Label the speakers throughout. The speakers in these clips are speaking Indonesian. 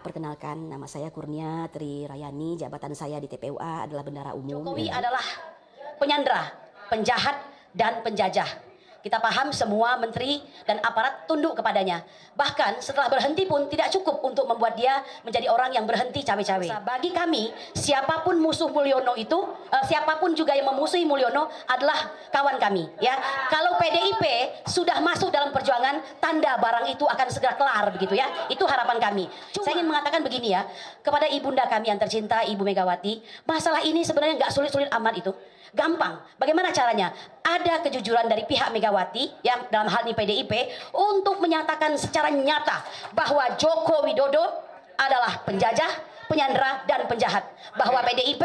Speaker 1: Perkenalkan, nama saya Kurnia Tri Rayani, jabatan saya di TPUA adalah Bendara Umum.
Speaker 2: Jokowi adalah penyandra, penjahat, dan penjajah. Kita paham semua menteri dan aparat tunduk kepadanya. Bahkan setelah berhenti pun tidak cukup untuk membuat dia menjadi orang yang berhenti cawe-cawe. Bagi kami, siapapun musuh Mulyono itu, siapapun juga yang memusuhi Mulyono adalah kawan kami. Ya, kalau PDIP sudah masuk dalam perjuangan, tanda barang itu akan segera kelar begitu ya. Itu harapan kami. Saya ingin mengatakan begini ya, kepada ibunda kami yang tercinta, Ibu Megawati, masalah ini sebenarnya nggak sulit-sulit amat itu. Gampang. Bagaimana caranya? Ada kejujuran dari pihak Megawati yang dalam hal ini PDIP untuk menyatakan secara nyata bahwa Joko Widodo adalah penjajah, penyandera, dan penjahat. Bahwa PDIP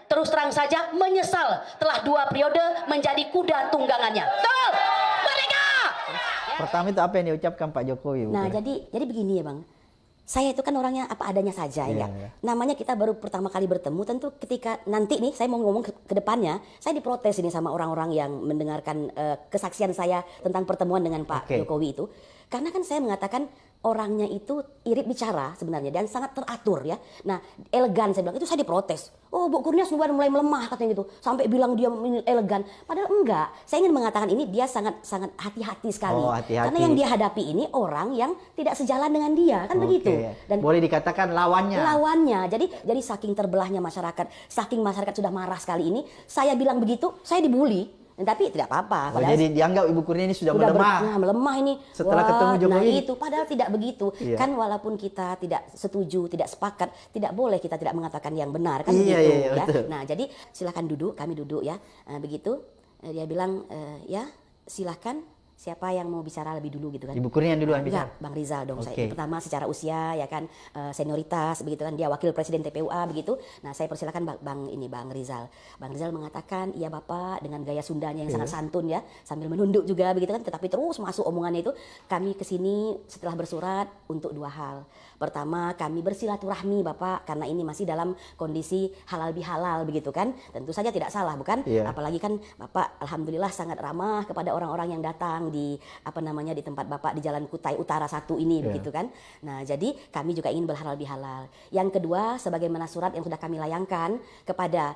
Speaker 2: terus terang saja menyesal telah 2 periode menjadi kuda tunggangannya. Betul! Merdeka!
Speaker 3: Pertama itu apa yang diucapkan Pak Jokowi?
Speaker 1: Nah, jadi begini ya Bang. Saya itu kan orangnya apa adanya saja ya. Namanya kita baru pertama kali bertemu, tentu ketika nanti nih saya mau ngomong ke depannya, saya diprotes ini sama orang-orang yang mendengarkan kesaksian saya tentang pertemuan dengan Pak Jokowi itu. Karena kan saya mengatakan orangnya itu irit bicara sebenarnya dan sangat teratur ya. Nah, elegan saya bilang itu saya diprotes. Oh, Bu Kurnia sudah mulai melemah katanya gitu. Sampai bilang dia elegan. Padahal enggak. Saya ingin mengatakan ini dia sangat hati-hati sekali.
Speaker 3: Oh, hati-hati.
Speaker 1: Karena yang dia hadapi ini orang yang tidak sejalan dengan dia, kan begitu.
Speaker 3: Dan boleh dikatakan lawannya.
Speaker 1: Lawannya. Jadi saking terbelahnya masyarakat, saking masyarakat sudah marah sekali ini, saya bilang begitu, saya dibully. Tapi tidak apa-apa.
Speaker 3: Oh, jadi dianggap Ibu Kurnia ini sudah melemah.
Speaker 1: Melemah ini.
Speaker 3: Setelah ketemu Jokowi.
Speaker 1: Nah itu, padahal tidak begitu. Kan walaupun kita tidak setuju, tidak sepakat, tidak boleh kita tidak mengatakan yang benar. Kan begitu ya.
Speaker 3: Betul.
Speaker 1: Nah jadi silakan duduk, kami duduk ya. Begitu, dia bilang ya silakan. Siapa yang mau bicara lebih dulu gitu kan?
Speaker 3: Ibu Kurnia yang duluan bicara.
Speaker 1: Bang Rizal dong. Saya pertama secara usia ya kan, senioritas begitu kan, dia wakil presiden TPUA begitu. Nah saya persilakan Bang Rizal. Bang Rizal mengatakan iya Bapak dengan gaya Sundanya yang sangat santun ya, sambil menunduk juga begitu kan, tetapi terus masuk omongannya itu. Kami kesini setelah bersurat untuk 2 hal. Pertama, kami bersilaturahmi Bapak karena ini masih dalam kondisi halal bihalal begitu kan. Tentu saja tidak salah bukan? Apalagi kan Bapak alhamdulillah sangat ramah kepada orang-orang yang datang di di tempat Bapak di Jalan Kutai Utara 1 ini begitu kan. Nah, jadi kami juga ingin berhalal bihalal. Yang kedua, sebagaimana surat yang sudah kami layangkan kepada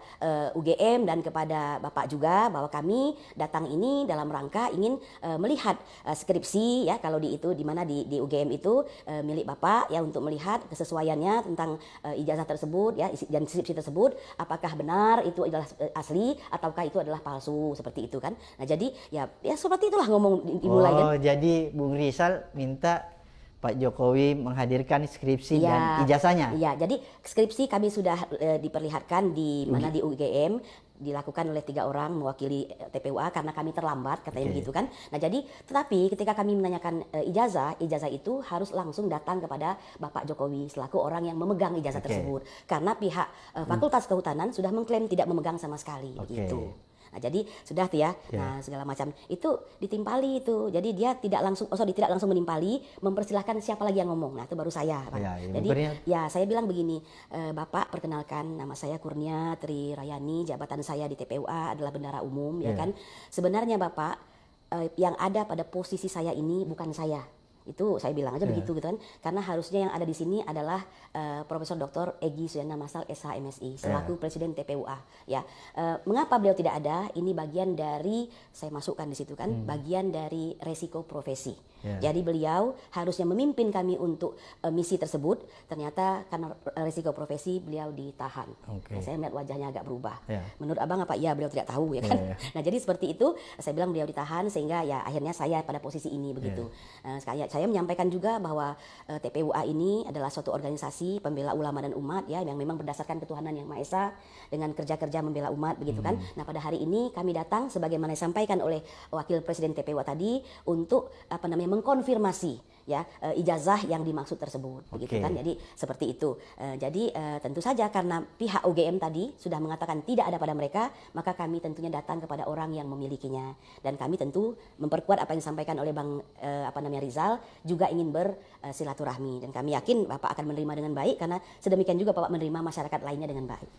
Speaker 1: UGM dan kepada Bapak juga bahwa kami datang ini dalam rangka ingin melihat skripsi ya kalau di mana di UGM itu milik Bapak ya untuk melihat kesesuaiannya tentang ijazah tersebut ya dan skripsi tersebut apakah benar itu adalah asli ataukah itu adalah palsu seperti itu kan. Nah, jadi ya seperti itulah ngomong dimulai kan.
Speaker 3: Oh, jadi Bung Rizal minta Pak Jokowi menghadirkan skripsi dan ijazahnya.
Speaker 1: Iya, jadi skripsi kami sudah diperlihatkan di mana di UGM dilakukan oleh 3 orang mewakili TPUA karena kami terlambat katanya begitu kan. Nah, jadi tetapi ketika kami menanyakan ijazah itu harus langsung datang kepada Bapak Jokowi selaku orang yang memegang ijazah tersebut. Karena pihak Fakultas Kehutanan sudah mengklaim tidak memegang sama sekali begitu. Nah, jadi sudah tuh ya. Nah, segala macam itu ditimpali itu. Jadi dia tidak langsung tidak langsung menimpali, mempersilahkan siapa lagi yang ngomong. Nah, itu baru saya, Pak. Jadi saya bilang begini, Bapak perkenalkan nama saya Kurnia Tri Rayani, jabatan saya di TPUA adalah Bendara Umum ya kan. Sebenarnya Bapak yang ada pada posisi saya ini bukan saya. Itu saya bilang aja begitu gitu kan, karena harusnya yang ada di sini adalah Profesor Dr. Egy Sujana Masal SH MSI selaku Presiden TPUA ya. Mengapa beliau tidak ada? Ini bagian dari saya masukkan di situ kan, bagian dari resiko profesi. Jadi beliau harusnya memimpin kami untuk misi tersebut, ternyata karena resiko profesi beliau ditahan. Nah, saya melihat wajahnya agak berubah. Menurut Abang apa? Ya beliau tidak tahu ya kan. Nah, jadi seperti itu saya bilang beliau ditahan sehingga ya akhirnya saya pada posisi ini begitu. Saya menyampaikan juga bahwa TPUA ini adalah suatu organisasi pembela ulama dan umat ya yang memang berdasarkan ketuhanan yang Maha Esa dengan kerja-kerja membela umat begitu kan. Nah, pada hari ini kami datang sebagaimana disampaikan oleh Wakil Presiden TPUA tadi untuk mengkonfirmasi ya ijazah yang dimaksud tersebut begitu kan. Jadi seperti itu. Jadi tentu saja karena pihak UGM tadi sudah mengatakan tidak ada pada mereka, maka kami tentunya datang kepada orang yang memilikinya dan kami tentu memperkuat apa yang disampaikan oleh Bang Rizal juga ingin bersilaturahmi dan kami yakin Bapak akan menerima dengan baik karena sedemikian juga Bapak menerima masyarakat lainnya dengan baik.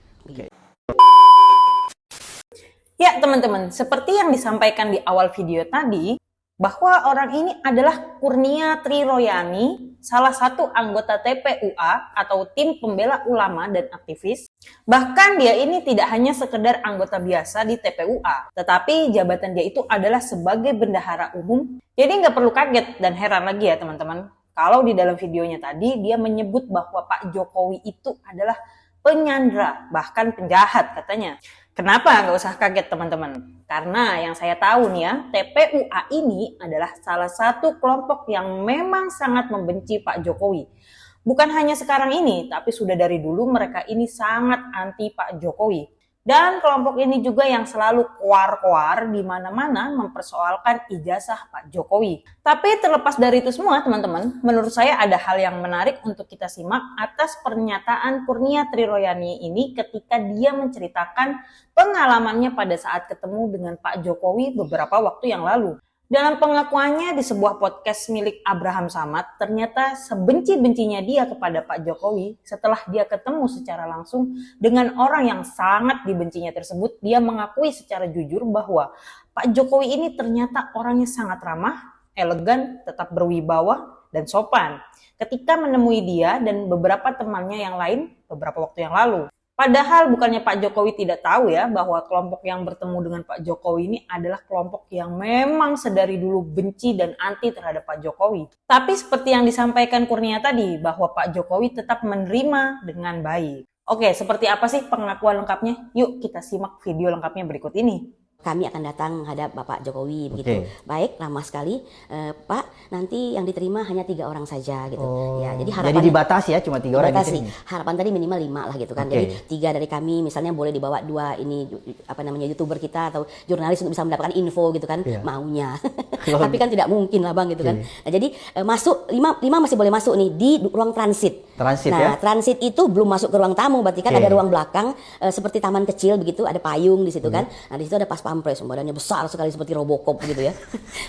Speaker 4: Ya teman-teman, seperti yang disampaikan di awal video tadi, bahwa orang ini adalah Kurnia Triroyani, salah satu anggota TPUA atau Tim Pembela Ulama dan Aktivis. Bahkan dia ini tidak hanya sekedar anggota biasa di TPUA, tetapi jabatan dia itu adalah sebagai bendahara umum. Jadi nggak perlu kaget dan heran lagi ya teman-teman, kalau di dalam videonya tadi dia menyebut bahwa Pak Jokowi itu adalah penyandra, bahkan penjahat katanya. Kenapa nggak usah kaget teman-teman? Karena yang saya tahu nih ya, TPUA ini adalah salah satu kelompok yang memang sangat membenci Pak Jokowi. Bukan hanya sekarang ini, tapi sudah dari dulu mereka ini sangat anti Pak Jokowi. Dan kelompok ini juga yang selalu koar-koar di mana-mana mempersoalkan ijazah Pak Jokowi. Tapi terlepas dari itu semua teman-teman, menurut saya ada hal yang menarik untuk kita simak atas pernyataan Kurnia Triroyani ini ketika dia menceritakan pengalamannya pada saat ketemu dengan Pak Jokowi beberapa waktu yang lalu. Dalam pengakuannya di sebuah podcast milik Abraham Samad, ternyata sebenci-bencinya dia kepada Pak Jokowi setelah dia ketemu secara langsung dengan orang yang sangat dibencinya tersebut, dia mengakui secara jujur bahwa Pak Jokowi ini ternyata orangnya sangat ramah, elegan, tetap berwibawa, dan sopan ketika menemui dia dan beberapa temannya yang lain beberapa waktu yang lalu. Padahal bukannya Pak Jokowi tidak tahu ya bahwa kelompok yang bertemu dengan Pak Jokowi ini adalah kelompok yang memang sedari dulu benci dan anti terhadap Pak Jokowi. Tapi seperti yang disampaikan Kurnia tadi bahwa Pak Jokowi tetap menerima dengan baik. Oke, seperti apa sih pengakuan lengkapnya? Yuk kita simak video lengkapnya berikut ini.
Speaker 1: Kami akan datang menghadap Bapak Jokowi begitu. Baik, ramah sekali. Pak, nanti yang diterima hanya 3 orang saja gitu. Ya, jadi harapan
Speaker 3: Jadi dibatasi ya, cuma 3 orang
Speaker 1: dibatasi.
Speaker 3: yang
Speaker 1: Harapan tadi minimal 5 lah gitu kan. Jadi 3 dari kami misalnya boleh dibawa 2 ini apa namanya YouTuber kita atau jurnalis untuk bisa mendapatkan info gitu kan, maunya. Tapi kan tidak mungkin lah Bang gitu kan. Nah, jadi masuk 5 masih boleh masuk nih di ruang transit.
Speaker 3: Transit
Speaker 1: nah,
Speaker 3: ya.
Speaker 1: transit itu belum masuk ke ruang tamu, berarti kan ada ruang belakang seperti taman kecil begitu, ada payung di situ kan. Nah, di situ ada pas pampres, badannya besar sekali seperti Robocop gitu ya.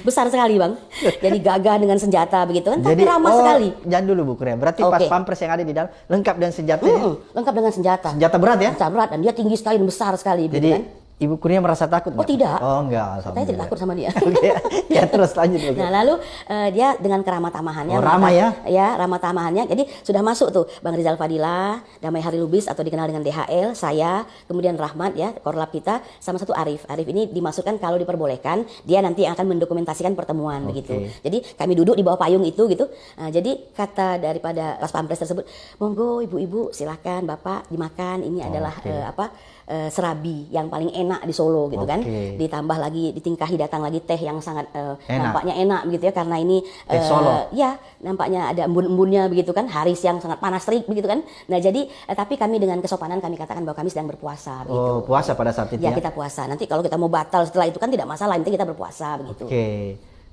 Speaker 1: Besar sekali Bang. Jadi gagah dengan senjata begitu kan, tapi ramah sekali.
Speaker 3: Jangan dulu Bu Kurnia. Berarti pas pampres yang ada di dalam lengkap dengan senjatanya.
Speaker 1: Lengkap dengan senjata.
Speaker 3: Senjata berat ya?
Speaker 1: Senjata berat dan dia tinggi sekali dan besar sekali
Speaker 3: Jadi
Speaker 1: gitu kan.
Speaker 3: Ibu Kurnia merasa takut
Speaker 1: Oh tidak.
Speaker 3: Oh enggak.
Speaker 1: Saya tidak takut sama dia.
Speaker 3: Oke. Ya terus lanjut.
Speaker 1: Nah lalu dia dengan keramah tamahannya.
Speaker 3: Ramah ya?
Speaker 1: Ya ramah tamahannya. Jadi sudah masuk tuh Bang Rizal Fadila, Damai Hari Lubis atau dikenal dengan DHL, saya, kemudian Rahmat ya, korlap kita, sama satu Arif. Arif ini dimasukkan kalau diperbolehkan, dia nanti akan mendokumentasikan pertemuan begitu. Jadi kami duduk di bawah payung itu gitu. Jadi kata daripada pas pampres tersebut, monggo ibu-ibu silakan Bapak dimakan. Ini adalah serabi yang paling enak di Solo gitu kan. Ditambah lagi ditingkahi datang lagi teh yang sangat nampaknya enak begitu ya, karena ini
Speaker 3: Solo.
Speaker 1: Ya nampaknya ada embun-embunnya begitu kan, hari siang sangat panas terik begitu kan. Nah jadi tapi kami dengan kesopanan kami katakan bahwa kami sedang berpuasa begitu.
Speaker 3: Puasa pada saat itu ya?
Speaker 1: Kita puasa. Nanti kalau kita mau batal setelah itu kan tidak masalah, nanti kita berpuasa begitu.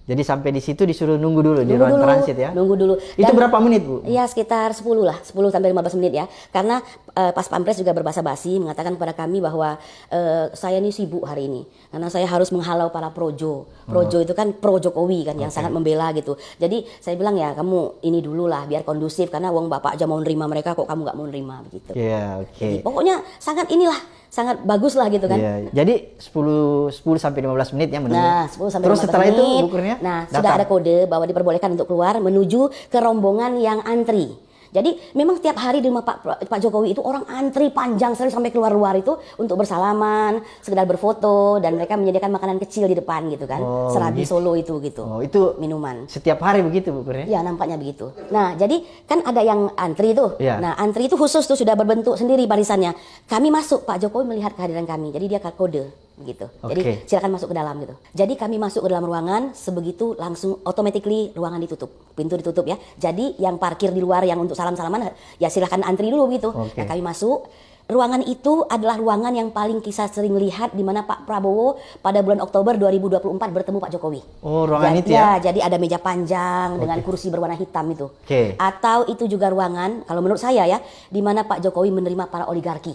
Speaker 3: Jadi sampai di situ disuruh nunggu dulu di ruang transit ya?
Speaker 1: Nunggu dulu.
Speaker 3: Itu berapa menit Bu?
Speaker 1: Iya sekitar 10 lah, 10 sampai 15 menit ya. Karena pas pampres juga berbasa-basi mengatakan kepada kami bahwa saya ini sibuk hari ini. Karena saya harus menghalau para projo. Projo itu kan pro Jokowi kan yang sangat membela gitu. Jadi saya bilang ya kamu ini dulu lah biar kondusif, karena uang Bapak aja mau nerima mereka, kok kamu nggak mau nerima begitu. Jadi, pokoknya sangat sangat bagus lah gitu kan.
Speaker 3: Jadi 10 sampai 15 menit ya menunggu.
Speaker 1: Nah, 10 sampai 15 menit.
Speaker 3: Terus setelah itu Bu Kurnia
Speaker 1: sudah ada kode bahwa diperbolehkan untuk keluar menuju ke rombongan yang antri. Jadi memang tiap hari di rumah Pak Jokowi itu orang antri panjang sekali sampai keluar luar itu untuk bersalaman, sekedar berfoto, dan mereka menyediakan makanan kecil di depan gitu kan. Serabi Solo itu gitu.
Speaker 3: Itu
Speaker 1: minuman.
Speaker 3: Setiap hari begitu Bu Kurnia?
Speaker 1: Ya nampaknya begitu. Nah jadi kan ada yang antri tuh. Nah antri itu khusus tuh sudah berbentuk sendiri barisannya. Kami masuk, Pak Jokowi melihat kehadiran kami. Jadi dia kode gitu. Jadi silakan masuk ke dalam gitu. Jadi kami masuk ke dalam ruangan, sebegitu langsung automatically ruangan ditutup, pintu ditutup ya. Jadi yang parkir di luar yang untuk salam-salaman ya silakan antri dulu gitu. Nah, kami masuk. Ruangan itu adalah ruangan yang paling kita sering lihat di mana Pak Prabowo pada bulan Oktober 2024 bertemu Pak Jokowi.
Speaker 3: Ruangan itu ya?
Speaker 1: Jadi ada meja panjang dengan kursi berwarna hitam itu. Atau itu juga ruangan, kalau menurut saya ya, di mana Pak Jokowi menerima para oligarki.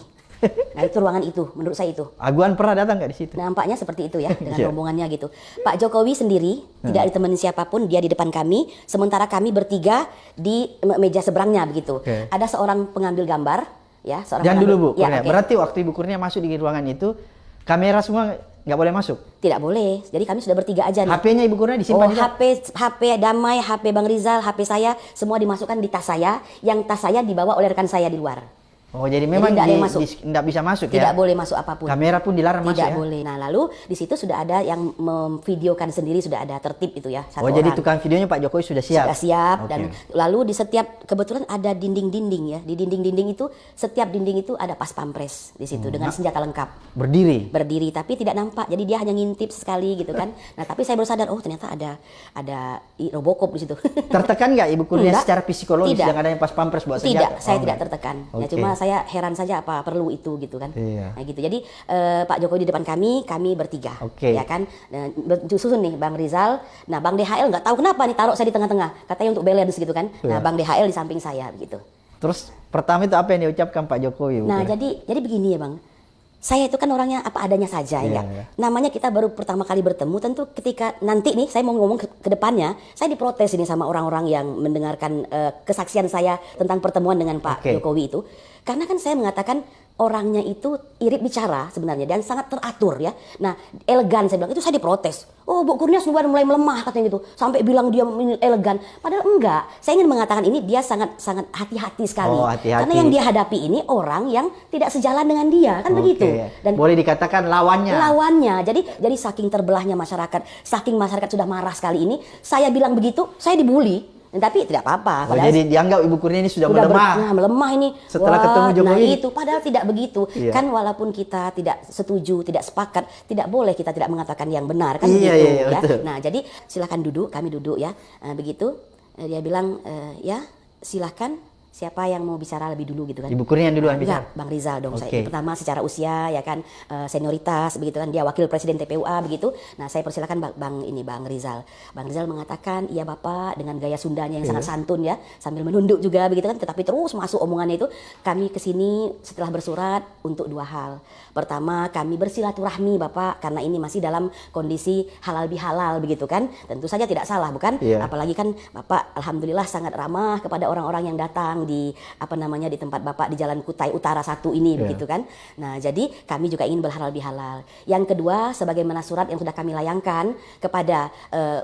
Speaker 1: Nah itu ruangan itu, menurut saya itu.
Speaker 3: Aguan pernah datang nggak di situ?
Speaker 1: Nampaknya seperti itu ya, dengan rombongannya gitu. Pak Jokowi sendiri tidak ditemani siapapun, dia di depan kami, sementara kami bertiga di meja seberangnya begitu. Ada seorang pengambil gambar, ya.
Speaker 3: Jangan dulu Bu Kurnia. Berarti waktu Ibu Kurnia masuk di ruangan itu, kamera semua nggak boleh masuk.
Speaker 1: Tidak boleh. Jadi kami sudah bertiga aja nih.
Speaker 3: HP-nya Ibu Kurnia disimpan juga?
Speaker 1: HP Damai, HP Bang Rizal, HP saya semua dimasukkan di tas saya. Yang tas saya dibawa oleh rekan saya di luar.
Speaker 3: Oh, jadi memang
Speaker 1: tidak ada yang masuk.
Speaker 3: nggak bisa masuk
Speaker 1: Tidak
Speaker 3: ya?
Speaker 1: boleh masuk apapun.
Speaker 3: Kamera pun dilarang masuk
Speaker 1: Tidak
Speaker 3: ya?
Speaker 1: boleh. Nah, lalu di situ sudah ada yang memvideokan sendiri, sudah ada tertib itu ya. Satu
Speaker 3: Oh, jadi
Speaker 1: orang.
Speaker 3: tukang videonya Pak Jokowi sudah siap?
Speaker 1: Sudah siap.
Speaker 3: Oke.
Speaker 1: Dan lalu di setiap, kebetulan ada dinding-dinding ya. Di dinding-dinding itu, setiap dinding itu ada pas pampres di situ dengan senjata lengkap. Berdiri tapi tidak nampak. Jadi dia hanya ngintip sekali gitu kan. Nah, tapi saya baru sadar, oh ternyata ada Robocop di situ.
Speaker 3: Tertekan nggak Ibu Kurnia
Speaker 1: Enggak.
Speaker 3: secara psikologis
Speaker 1: Tidak.
Speaker 3: dengan adanya pas pampres buat senjata?
Speaker 1: Tidak, saya
Speaker 3: Oh,
Speaker 1: tidak
Speaker 3: enggak.
Speaker 1: tertekan. Ya
Speaker 3: Oke.
Speaker 1: cuma saya heran saja apa perlu itu gitu kan.
Speaker 3: Iya.
Speaker 1: Nah gitu. Jadi Pak Jokowi di depan kami bertiga.
Speaker 3: Oke.
Speaker 1: Ya kan. Susun nih Bang Rizal. Nah, Bang DHL nggak tahu kenapa nih taruh saya di tengah-tengah. Katanya untuk balance gitu kan. Nah,
Speaker 3: Iya.
Speaker 1: Bang DHL di samping saya begitu.
Speaker 3: Terus pertama itu apa yang diucapkan Pak Jokowi? Bu
Speaker 1: Nah,
Speaker 3: Kurnia?
Speaker 1: jadi begini ya, Bang. Saya itu kan orangnya apa adanya saja
Speaker 3: Iya,
Speaker 1: ya.
Speaker 3: iya.
Speaker 1: Namanya kita baru pertama kali bertemu, tentu ketika nanti nih saya mau ngomong ke depannya, saya diprotes ini sama orang-orang yang mendengarkan kesaksian saya tentang pertemuan dengan Pak
Speaker 3: Oke.
Speaker 1: Jokowi itu. Karena kan saya mengatakan orangnya itu irit bicara sebenarnya dan sangat teratur ya. Nah, elegan saya bilang itu saya diprotes. Oh, Bu Kurnia sudah mulai melemah katanya gitu. Sampai bilang dia elegan. Padahal enggak. Saya ingin mengatakan ini dia sangat hati-hati sekali.
Speaker 3: Oh, hati-hati.
Speaker 1: Karena yang dia hadapi ini orang yang tidak sejalan dengan dia, kan
Speaker 3: Oke.
Speaker 1: begitu. Dan
Speaker 3: boleh dikatakan lawannya.
Speaker 1: jadi saking terbelahnya masyarakat, saking masyarakat sudah marah sekali ini, saya bilang begitu, saya dibully. Tapi tidak apa-apa.
Speaker 3: Oh, jadi dianggap Ibu Kurnia ini sudah melemah.
Speaker 1: melemah ini.
Speaker 3: Setelah ketemu Jokowi.
Speaker 1: Nah itu padahal tidak begitu.
Speaker 3: Iya.
Speaker 1: Kan walaupun kita tidak setuju, tidak sepakat, tidak boleh kita tidak mengatakan yang benar kan
Speaker 3: Iya,
Speaker 1: begitu
Speaker 3: iya,
Speaker 1: ya.
Speaker 3: betul.
Speaker 1: Nah, jadi silakan duduk, kami duduk ya. Begitu dia bilang ya, silakan siapa yang mau bicara lebih dulu gitu kan.
Speaker 3: Ibu Kurnia yang duluan
Speaker 1: Enggak,
Speaker 3: bicara?
Speaker 1: Bang Rizal dong.
Speaker 3: Oke.
Speaker 1: Saya pertama secara usia ya kan, senioritas begitu kan, dia wakil presiden TPUA begitu. Nah, saya persilakan Bang Rizal. Bang Rizal mengatakan, "Iya Bapak," dengan gaya Sundanya yang sangat santun ya, sambil menunduk juga begitu kan, tetapi terus masuk omongannya itu. Kami ke sini setelah bersurat untuk dua hal. Pertama, kami bersilaturahmi Bapak karena ini masih dalam kondisi halal bihalal begitu kan. Tentu saja tidak salah bukan?
Speaker 3: Iya.
Speaker 1: Apalagi kan Bapak alhamdulillah sangat ramah kepada orang-orang yang datang di di tempat Bapak di Jalan Kutai Utara 1 ini begitu kan. Nah, jadi kami juga ingin berhalal bihalal. Yang kedua, sebagaimana surat yang sudah kami layangkan kepada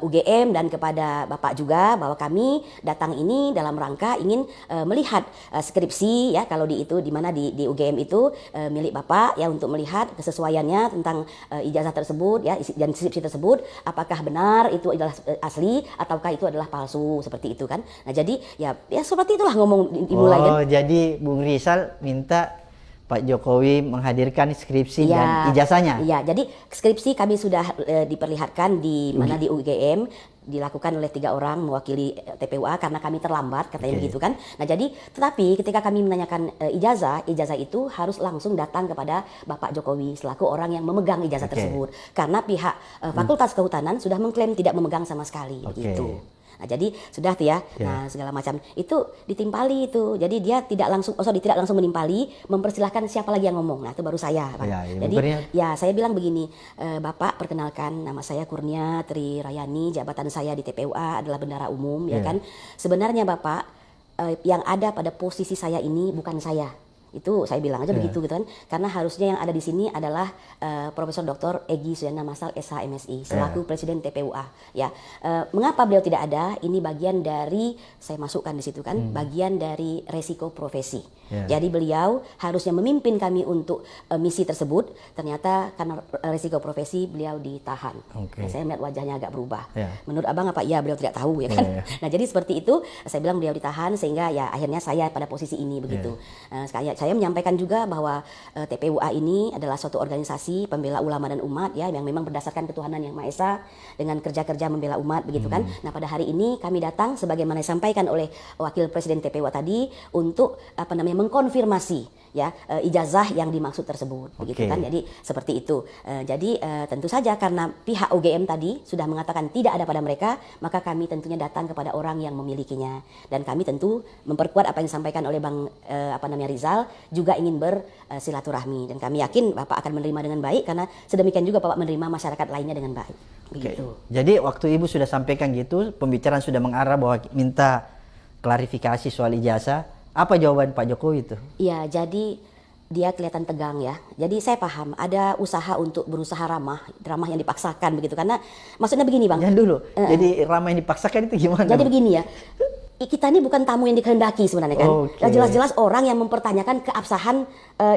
Speaker 1: UGM dan kepada Bapak juga bahwa kami datang ini dalam rangka ingin melihat skripsi ya, kalau di mana di UGM itu milik Bapak ya, untuk melihat kesesuaiannya tentang ijazah tersebut ya dan skripsi tersebut, apakah benar itu adalah asli ataukah itu adalah palsu seperti itu kan. Nah, jadi ya seperti itulah ngomong dimulai kan.
Speaker 3: Oh, jadi Bung Rizal minta Pak Jokowi menghadirkan skripsi dan ijazahnya?
Speaker 1: Iya, jadi skripsi kami sudah diperlihatkan di mana di UGM, dilakukan oleh 3 orang mewakili TPUA karena kami terlambat katanya begitu kan. Nah, jadi tetapi ketika kami menanyakan ijazah itu harus langsung datang kepada Bapak Jokowi selaku orang yang memegang ijazah tersebut. Karena pihak Fakultas Kehutanan sudah mengklaim tidak memegang sama sekali gitu. Nah, jadi sudah tuh ya. Nah, segala macam itu ditimpali itu. Jadi dia tidak langsung menimpali, mempersilahkan siapa lagi yang ngomong. Nah, itu baru saya, Pak. Jadi ya saya bilang begini, Bapak perkenalkan, nama saya Kurnia Tri Rayani, jabatan saya di TPUA adalah bendahara umum ya kan. Sebenarnya Bapak yang ada pada posisi saya ini bukan saya. Itu saya bilang aja begitu gitu kan. Karena harusnya yang ada di sini adalah Profesor Dr. Egy Suyana Masal SH MSI selaku Presiden TPUA ya. Mengapa beliau tidak ada? Ini bagian dari, saya masukkan di situ kan, bagian dari resiko profesi. Jadi beliau harusnya memimpin kami untuk misi tersebut, ternyata karena resiko profesi beliau ditahan. Nah, saya melihat wajahnya agak berubah. Menurut Abang apa? Ya, beliau tidak tahu ya kan. Nah, jadi seperti itu saya bilang beliau ditahan sehingga ya akhirnya saya pada posisi ini begitu. Saya menyampaikan juga bahwa TPUA ini adalah suatu organisasi pembela ulama dan umat ya, yang memang berdasarkan ketuhanan yang Maha Esa dengan kerja-kerja membela umat begitu kan. Nah, pada hari ini kami datang sebagaimana disampaikan oleh Wakil Presiden TPUA tadi untuk mengkonfirmasi ya ijazah yang dimaksud tersebut begitu kan. Jadi seperti itu. Jadi tentu saja karena pihak UGM tadi sudah mengatakan tidak ada pada mereka, maka kami tentunya datang kepada orang yang memilikinya, dan kami tentu memperkuat apa yang disampaikan oleh Bang Rizal, juga ingin bersilaturahmi, dan kami yakin Bapak akan menerima dengan baik karena sedemikian juga Bapak menerima masyarakat lainnya dengan baik. Begitu.
Speaker 3: Jadi waktu Ibu sudah sampaikan gitu, pembicaraan sudah mengarah bahwa minta klarifikasi soal ijazah. Apa jawaban Pak Jokowi itu?
Speaker 1: Iya, jadi dia kelihatan tegang ya. Jadi saya paham ada usaha untuk berusaha ramah yang dipaksakan begitu. Karena maksudnya begini Bang.
Speaker 3: Jangan dulu. Jadi ramah yang dipaksakan itu gimana?
Speaker 1: Jadi begini ya. Kita ini bukan tamu yang dikehendaki sebenarnya kan.
Speaker 3: Oke.
Speaker 1: Jelas-jelas orang yang mempertanyakan keabsahan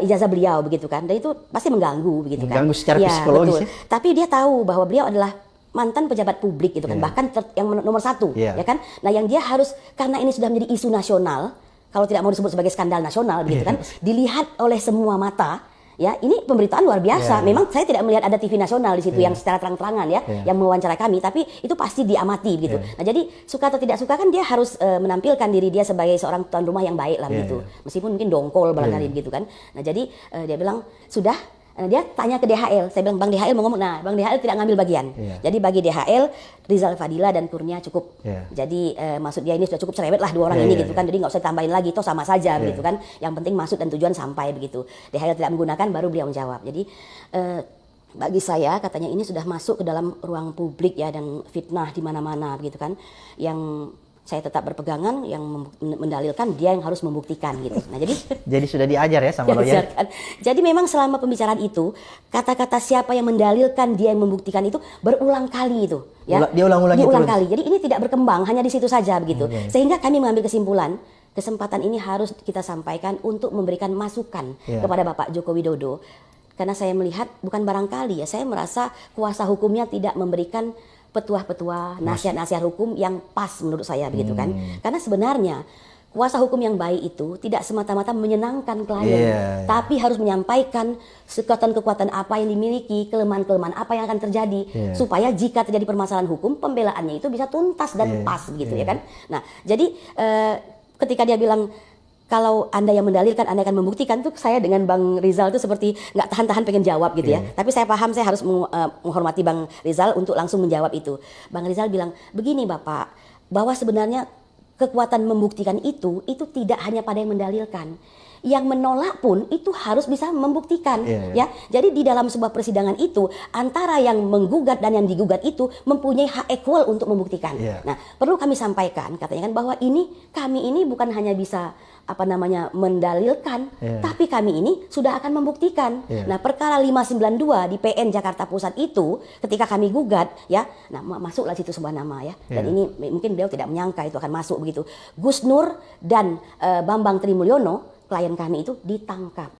Speaker 1: ijazah beliau begitu kan. Dan itu pasti mengganggu begitu kan.
Speaker 3: Mengganggu secara
Speaker 1: Ya,
Speaker 3: psikologis
Speaker 1: betul. Tapi dia tahu bahwa beliau adalah mantan pejabat publik gitu kan. Bahkan yang nomor 1 ya kan. Nah yang dia harus, karena ini sudah menjadi isu nasional, kalau tidak mau disebut sebagai skandal nasional begitu kan, dilihat oleh semua mata. Ya, ini pemberitaan luar biasa. Memang saya tidak melihat ada TV nasional di situ yang secara terang-terangan ya, yang mewawancarai kami, tapi itu pasti diamati begitu. Nah, jadi suka atau tidak suka kan dia harus menampilkan diri dia sebagai seorang tuan rumah yang baik lah begitu. Meskipun mungkin dongkol barangkali begitu kan. Nah, jadi dia bilang, "Sudah." Dia tanya ke DHL. Saya bilang, "Bang DHL mau ngomong." Nah, Bang DHL tidak ngambil bagian. Jadi bagi DHL, Rizal Fadila dan Kurnia cukup. Jadi maksud dia ini sudah cukup cerewet lah 2 orang ini gitu kan. Jadi nggak usah tambahin lagi, toh sama saja begitu kan. Yang penting masuk dan tujuan sampai begitu. DHL tidak menggunakan, baru beliau menjawab. Jadi bagi saya katanya ini sudah masuk ke dalam ruang publik ya, dan fitnah di mana-mana begitu kan. Yang saya tetap berpegangan, yang mendalilkan dia yang harus membuktikan gitu. Nah
Speaker 3: jadi sudah diajar ya sama lawyer.
Speaker 1: Jadi memang selama pembicaraan itu kata-kata siapa yang mendalilkan dia yang membuktikan itu berulang kali itu ya.
Speaker 3: Diulang
Speaker 1: kali. Jadi ini tidak berkembang hanya di situ saja begitu. Sehingga kami mengambil kesimpulan kesempatan ini harus kita sampaikan untuk memberikan masukan kepada Bapak Joko Widodo. Karena saya melihat bukan barangkali ya, saya merasa kuasa hukumnya tidak memberikan petuah-petuah, nasihat-nasihat hukum yang pas menurut saya begitu kan. Karena sebenarnya kuasa hukum yang baik itu tidak semata-mata menyenangkan klien, tapi harus menyampaikan kekuatan-kekuatan apa yang dimiliki, kelemahan-kelemahan apa yang akan terjadi, supaya jika terjadi permasalahan hukum, pembelaannya itu bisa tuntas dan pas begitu ya kan. Nah, jadi ketika dia bilang, kalau Anda yang mendalilkan, Anda akan membuktikan, tuh saya dengan Bang Rizal tuh seperti nggak tahan-tahan pengen jawab gitu ya. Tapi saya paham saya harus menghormati Bang Rizal untuk langsung menjawab itu. Bang Rizal bilang, begini Bapak, bahwa sebenarnya kekuatan membuktikan itu tidak hanya pada yang mendalilkan. Yang menolak pun itu harus bisa membuktikan ya. Jadi di dalam sebuah persidangan itu antara yang menggugat dan yang digugat itu mempunyai hak equal untuk membuktikan. Nah, perlu kami sampaikan katanya kan bahwa kami ini bukan hanya bisa mendalilkan, tapi kami ini sudah akan membuktikan. Nah, perkara 592 di PN Jakarta Pusat itu ketika kami gugat ya, nah masuklah situ sebuah nama ya. Dan ini mungkin beliau tidak menyangka itu akan masuk begitu. Gus Nur dan Bambang Trimulyono, klien kami itu ditangkap